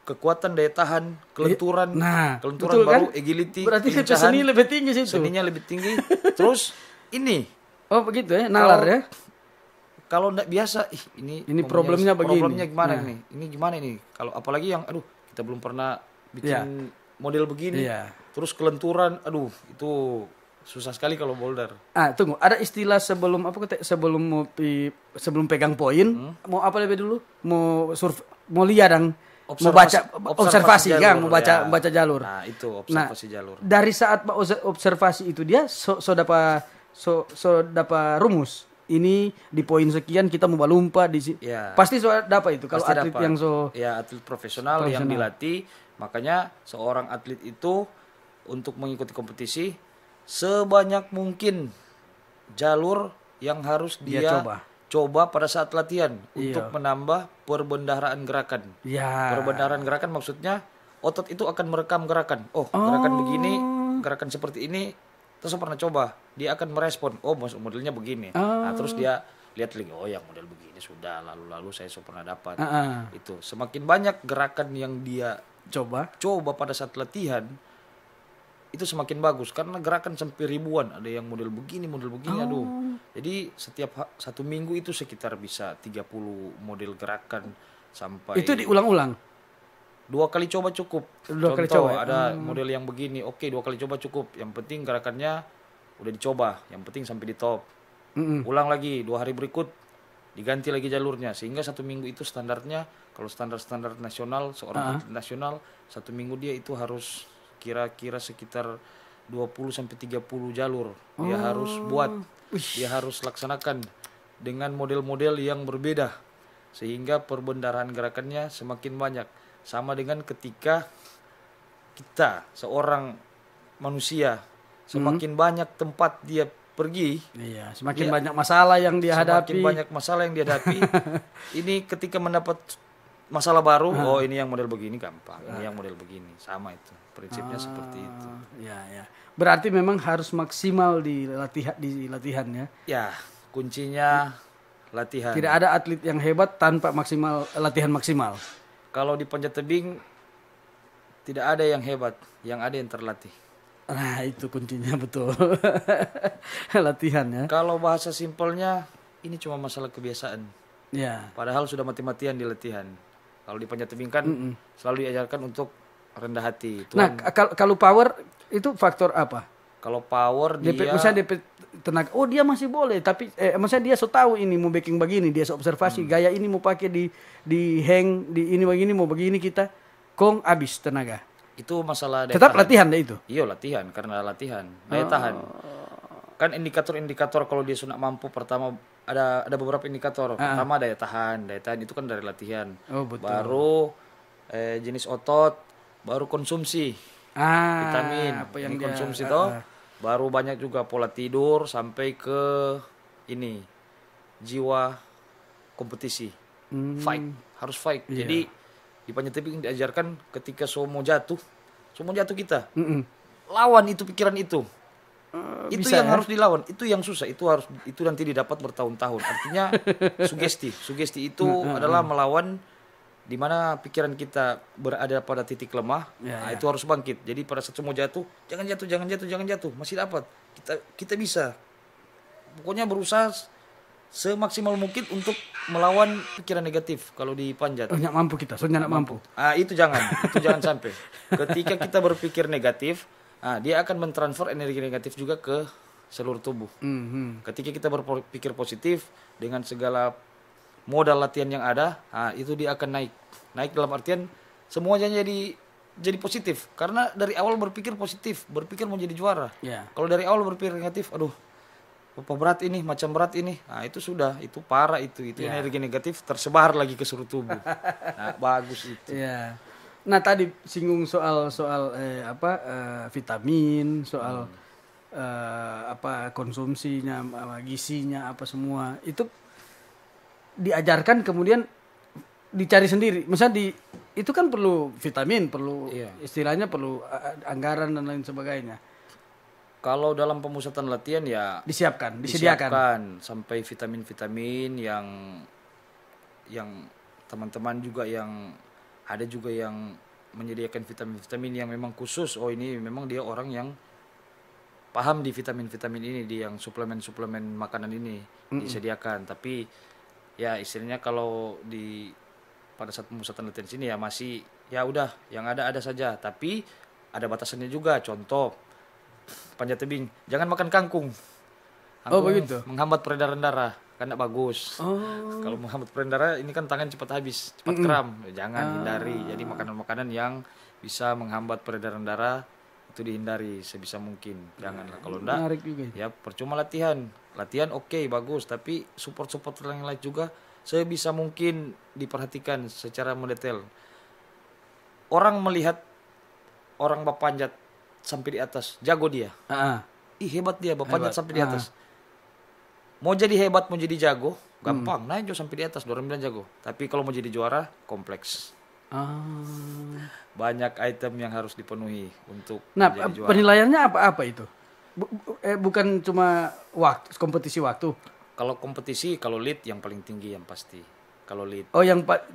kekuatan, daya tahan, kelenturan, kelenturan baru, kan? Agility, berarti seni lebih tinggi situ. Seninya lebih tinggi. Terus ini. Oh begitu ya, nalar ya. Kalau enggak biasa, ini problemnya begini. Problemnya gimana nih? Ini gimana nih? Kalau apalagi yang kita belum pernah bikin model begini. Terus kelenturan, itu susah sekali kalau boulder. Tunggu, ada istilah sebelum pegang poin, mau apa lebih dulu? Mau lihat dong. Mau baca observasi kan, mau baca jalur. Nah, itu observasi jalur. Dari saat observasi itu dia dapat rumus. Ini di poin sekian kita mau balumpa pasti dapat itu kalau atlet yang atlet profesional yang dilatih. Makanya seorang atlet itu untuk mengikuti kompetisi sebanyak mungkin jalur yang harus dia coba pada saat latihan untuk menambah perbendaharaan gerakan. Perbendaharaan gerakan maksudnya otot itu akan merekam gerakan. Gerakan begini, gerakan seperti ini. Terus saya pernah coba, dia akan merespon, modelnya begini. Nah, terus dia lihat lagi, yang model begini sudah lalu saya pernah dapat. Itu semakin banyak gerakan yang dia coba pada saat latihan, itu semakin bagus karena gerakan sampai ribuan. Ada yang model begini. Jadi setiap 1 minggu itu sekitar bisa 30 model gerakan sampai. Itu diulang-ulang. 2 kali coba cukup. Contoh ada model yang begini, 2 kali coba cukup. Yang penting gerakannya udah dicoba, yang penting sampai di top. Ulang lagi 2 hari berikut, diganti lagi jalurnya. Sehingga 1 minggu itu standarnya, kalau standar nasional, seorang atlet nasional 1 minggu dia itu harus kira-kira sekitar 20-30 jalur. Dia harus buat, dia harus laksanakan dengan model-model yang berbeda. Sehingga perbendaharaan gerakannya semakin banyak. Sama dengan ketika kita seorang manusia semakin banyak tempat dia pergi, semakin banyak masalah yang dia hadapi. Semakin banyak masalah yang dia hadapi. Ini ketika mendapat masalah baru, ini yang model begini gampang, ini yang model begini, sama itu. Prinsipnya seperti itu. Berarti memang harus maksimal di latihan ya. Ya, kuncinya latihan. Tidak ada atlet yang hebat tanpa latihan maksimal. Kalau di panjat tebing tidak ada yang hebat, yang ada yang terlatih. Nah, itu kuncinya betul. Latihan ya. Kalau bahasa simpelnya ini cuma masalah kebiasaan. Padahal sudah mati-matian di latihan. Kalau di panjat tebing kan selalu diajarkan untuk rendah hati. Tuhan, kalau power itu faktor apa? Kalau power misalnya DP tenaga, dia masih boleh, tapi maksudnya dia tahu ini mau backing begini, dia observasi gaya ini mau pakai di hang di ini begini mau begini kita habis tenaga. Itu masalah daya tetap tahan. Latihan deh itu. Iya, latihan karena latihan daya tahan. Kan indikator-indikator kalau dia sudah mampu, pertama ada beberapa indikator. Pertama daya tahan itu kan dari latihan. Betul. Baru jenis otot, baru konsumsi. Vitamin apa yang dikonsumsi toh. Baru banyak juga pola tidur sampai ke ini jiwa kompetisi. Fight, harus fight. Jadi di panjat tebing diajarkan ketika semua jatuh kita. Lawan itu pikiran itu. Itu yang harus dilawan, itu yang susah, itu nanti didapat bertahun-tahun. Artinya sugesti itu atuh melawan di mana pikiran kita berada pada titik lemah. Itu harus bangkit. Jadi pada saat semua jatuh, jangan jatuh, masih dapat. Kita bisa. Pokoknya berusaha semaksimal mungkin untuk melawan pikiran negatif kalau di panjat. Nggak mampu kita, soalnya nggak mampu. Itu jangan sampai. Ketika kita berpikir negatif, dia akan mentransfer energi negatif juga ke seluruh tubuh. Ketika kita berpikir positif dengan segala modal latihan yang ada, itu dia akan naik dalam artian semuanya jadi positif. Karena dari awal berpikir positif, berpikir mau jadi juara. Kalau dari awal berpikir negatif, aduh, apa berat ini, macam berat ini, itu sudah, itu parah itu energi negatif tersebar lagi ke seluruh tubuh. Bagus itu. Nah tadi singgung soal vitamin, soal konsumsinya, gizinya apa semua itu diajarkan kemudian dicari sendiri. Misalnya itu kan perlu vitamin, perlu istilahnya perlu anggaran dan lain sebagainya. Kalau dalam pemusatan latihan ya disediakan sampai vitamin-vitamin yang teman-teman juga yang ada juga yang menyediakan vitamin-vitamin yang memang khusus. Oh ini memang dia orang yang paham di vitamin-vitamin ini, di yang suplemen-suplemen makanan ini disediakan. Tapi ya istilahnya kalau pada saat pemusatan latihan sini ya masih ya udah yang ada saja. Tapi ada batasannya juga. Contoh panjat tebing, jangan makan kangkung. Begitu. Menghambat peredaran darah. Kan tidak bagus. Kalau menghambat peredaran darah ini kan tangan cepat habis, cepat kram. Jangan hindari. Jadi makanan-makanan yang bisa menghambat peredaran darah itu dihindari sebisa mungkin. Janganlah. Kalau enggak ya percuma latihan. Latihan oke, bagus, tapi support yang lain juga sebisa mungkin diperhatikan secara mendetail. Orang melihat orang berpanjat sampai di atas, jago dia. Hebat dia berpanjat sampai di atas. Mau jadi hebat, mau jadi jago, gampang. Naik sampai di atas, orang bilang jago. Tapi kalau mau jadi juara, kompleks. Banyak item yang harus dipenuhi untuk menjadi juara. Penilaiannya apa itu? Bukan cuma kompetisi waktu. Kalau kompetisi, kalau lead yang paling tinggi yang pasti. Kalau lead.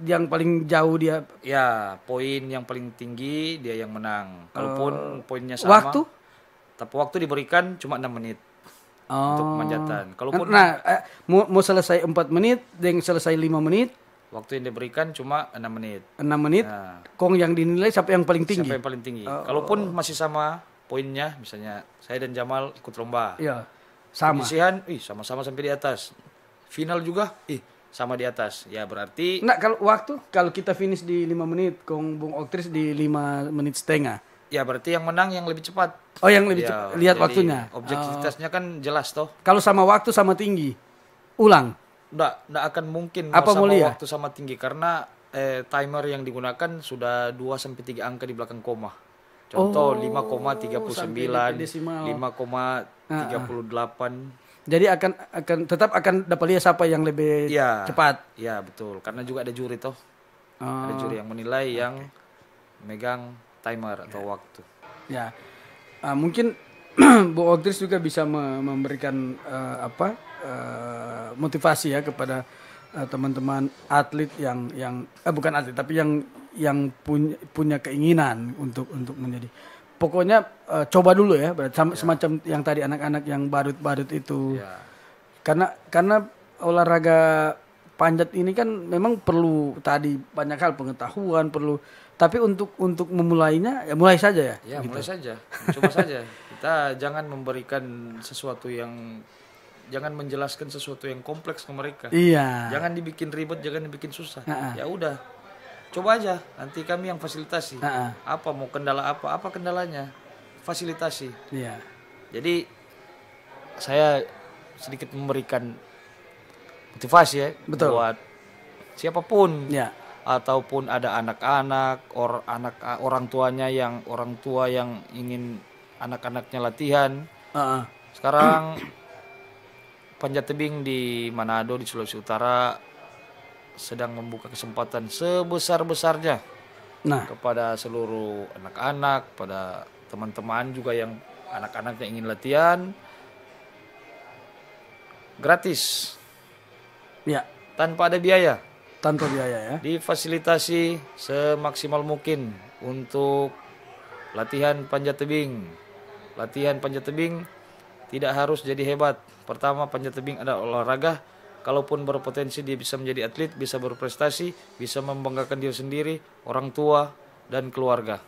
Yang paling jauh dia. Ya, poin yang paling tinggi dia yang menang. Kalaupun poinnya sama. Waktu? Tapi waktu diberikan cuma 6 menit. Untuk pemanjatan. Kalaupun mau selesai 4 menit, dan selesai 5 menit. Waktu yang diberikan cuma 6 menit. 6 menit. Kong yang dinilai siapa yang paling tinggi? Siapa yang paling tinggi. Kalaupun masih sama poinnya, misalnya saya dan Jamal ikut lomba. Iya. Sama. Penyisihan, sama-sama sampai di atas. Final juga, sama di atas. Ya berarti. Kalau kita finish di 5 menit, Kong Bung Oktris di 5 menit setengah. Ya berarti yang menang yang lebih cepat. Yang lebih cepat. Lihat waktunya. Objektivitasnya kan jelas toh. Kalau sama waktu sama tinggi, ulang. Nggak akan mungkin sama waktu sama tinggi karena timer yang digunakan sudah 2-3 angka di belakang koma. Contoh 5,39, 5,38. Jadi tetap akan dapat lihat siapa yang lebih cepat. Ya betul. Karena juga ada juri toh. Ada juri yang menilai yang megang timer atau waktu. Ya, mungkin Bu Oktris juga bisa memberikan motivasi ya kepada teman-teman atlet yang bukan atlet tapi yang punya keinginan untuk menjadi. Pokoknya coba dulu ya, semacam yang tadi anak-anak yang badut-badut itu. Ya. Karena olahraga panjat ini kan memang perlu tadi banyak hal pengetahuan perlu. Tapi untuk memulainya ya mulai saja ya. Ya gitu. Mulai saja, coba saja. Kita jangan memberikan sesuatu jangan menjelaskan sesuatu yang kompleks ke mereka. Iya. Jangan dibikin ribet, jangan dibikin susah. Ya udah, coba aja. Nanti kami yang fasilitasi. Apa mau kendala apa kendalanya, fasilitasi. Iya. Jadi saya sedikit memberikan motivasi ya. Betul. Buat siapapun. Ya. ataupun ada anak-anak, orang tua yang ingin anak-anaknya latihan. Sekarang panjat tebing di Manado di Sulawesi Utara sedang membuka kesempatan sebesar-besarnya kepada seluruh anak-anak, pada teman-teman juga yang anak-anak yang ingin latihan gratis. Ya, tanpa ada biaya. Tanpa biaya ya. Difasilitasi semaksimal mungkin untuk latihan panjat tebing. Latihan panjat tebing tidak harus jadi hebat. Pertama, panjat tebing adalah olahraga. Kalaupun berpotensi dia bisa menjadi atlet, bisa berprestasi, bisa membanggakan diri sendiri, orang tua dan keluarga.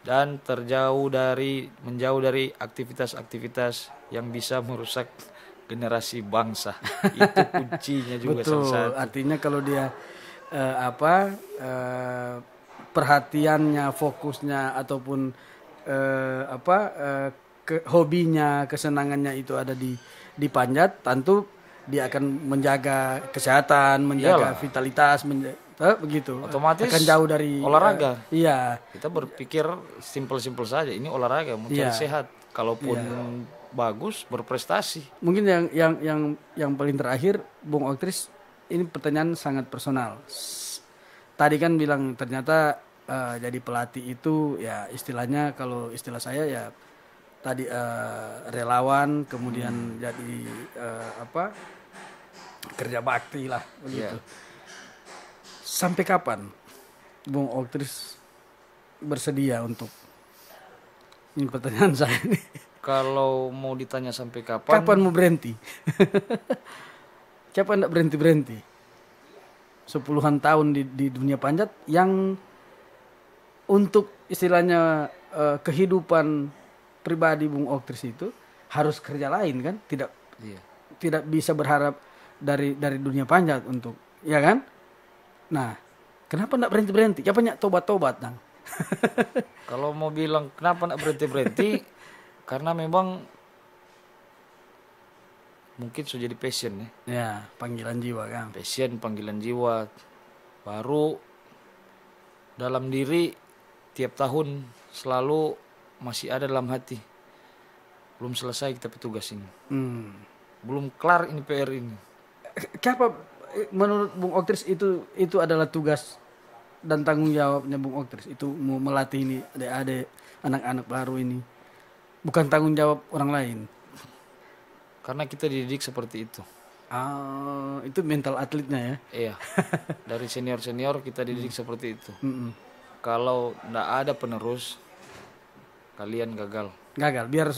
Dan menjauh dari aktivitas-aktivitas yang bisa merusak generasi bangsa. Itu kuncinya juga. Betul. Salah satu. Artinya kalau dia perhatiannya, fokusnya ataupun hobinya, kesenangannya itu ada di panjat, tentu dia akan menjaga kesehatan, menjaga vitalitas, begitu. Otomatis akan jauh dari olahraga. Iya. Kita berpikir simpel-simpel saja, ini olahraga, mencari sehat. Kalaupun bagus, berprestasi. Mungkin yang paling terakhir, Bung Oktris, ini pertanyaan sangat personal. Tadi kan bilang ternyata jadi pelatih itu ya istilahnya, kalau istilah saya ya tadi relawan, kemudian jadi kerja bakti lah begitu. Sampai kapan Bung Oktris bersedia untuk, ini pertanyaan saya ini. Kalau mau ditanya sampai kapan mau berhenti? Kapan enggak berhenti? 10-an tahun di dunia panjat yang untuk istilahnya kehidupan pribadi Bung Oktris itu harus kerja lain kan, tidak bisa berharap dari dunia panjat untuk, ya kan? Nah, kenapa enggak berhenti? Kenapa enggak tobat-tobat, Nang? Kalau mau bilang kenapa enggak berhenti, karena memang mungkin sudah jadi passion ya. Ya, panggilan jiwa kan. Passion, panggilan jiwa. Baru dalam diri tiap tahun selalu masih ada dalam hati. Belum selesai kita petugas ini. Belum kelar ini PR ini. Kenapa menurut Bung Oktris itu adalah tugas dan tanggung jawabnya Bung Oktris? Itu mau melatih ini adik-adik, anak-anak baru ini. Bukan tanggung jawab orang lain. Karena kita dididik seperti itu. Itu mental atletnya ya? Iya. Dari senior-senior kita dididik seperti itu. Kalau enggak ada penerus, kalian gagal.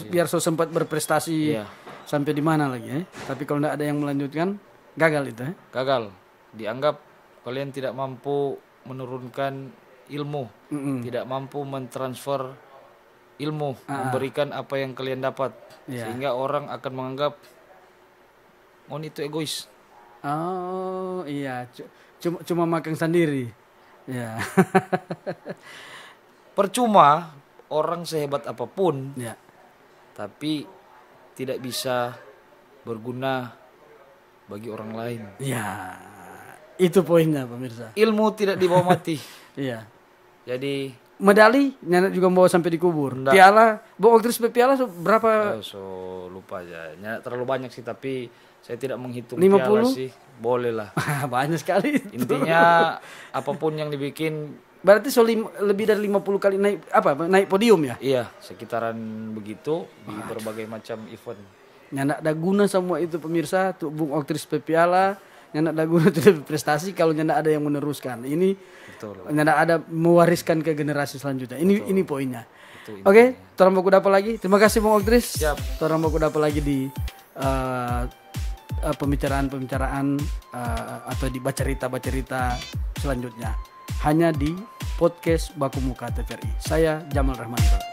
Biar so sempat berprestasi sampai di mana lagi ya. Tapi kalau enggak ada yang melanjutkan, gagal itu ya? Gagal. Dianggap kalian tidak mampu menurunkan ilmu, tidak mampu mentransfer ilmu, memberikan apa yang kalian dapat, sehingga orang akan menganggap itu egois. Oh iya, cuma makan sendiri. Ya. Percuma orang sehebat apapun, tapi tidak bisa berguna bagi orang lain. Ya, itu poinnya pemirsa. Ilmu tidak dibawa mati. Iya. Jadi medali Nyanak juga bawa sampai dikubur. Nggak. Piala, Bung Oktris piala berapa? Lupa aja. Nyanak terlalu banyak sih, tapi saya tidak menghitung 50? Piala sih. Boleh lah. Banyak sekali. Intinya apapun yang dibikin. Berarti lebih dari 50 kali naik podium ya? Iya, sekitaran begitu di berbagai macam event. Nyanak ada guna semua itu pemirsa, tuh Bung Oktris piala. Nyanak ada guna tuh prestasi kalau nyanak ada yang meneruskan. Ini nyanak ada mewariskan ke generasi selanjutnya. Ini poinnya. Oke, torang baku dapat lagi. Terima kasih Bung Oktris. Siap. Torang baku dapat lagi di pembicaraan atau di bacerita selanjutnya. Hanya di podcast Baku Muka TVRI. Saya Jamal Rahman.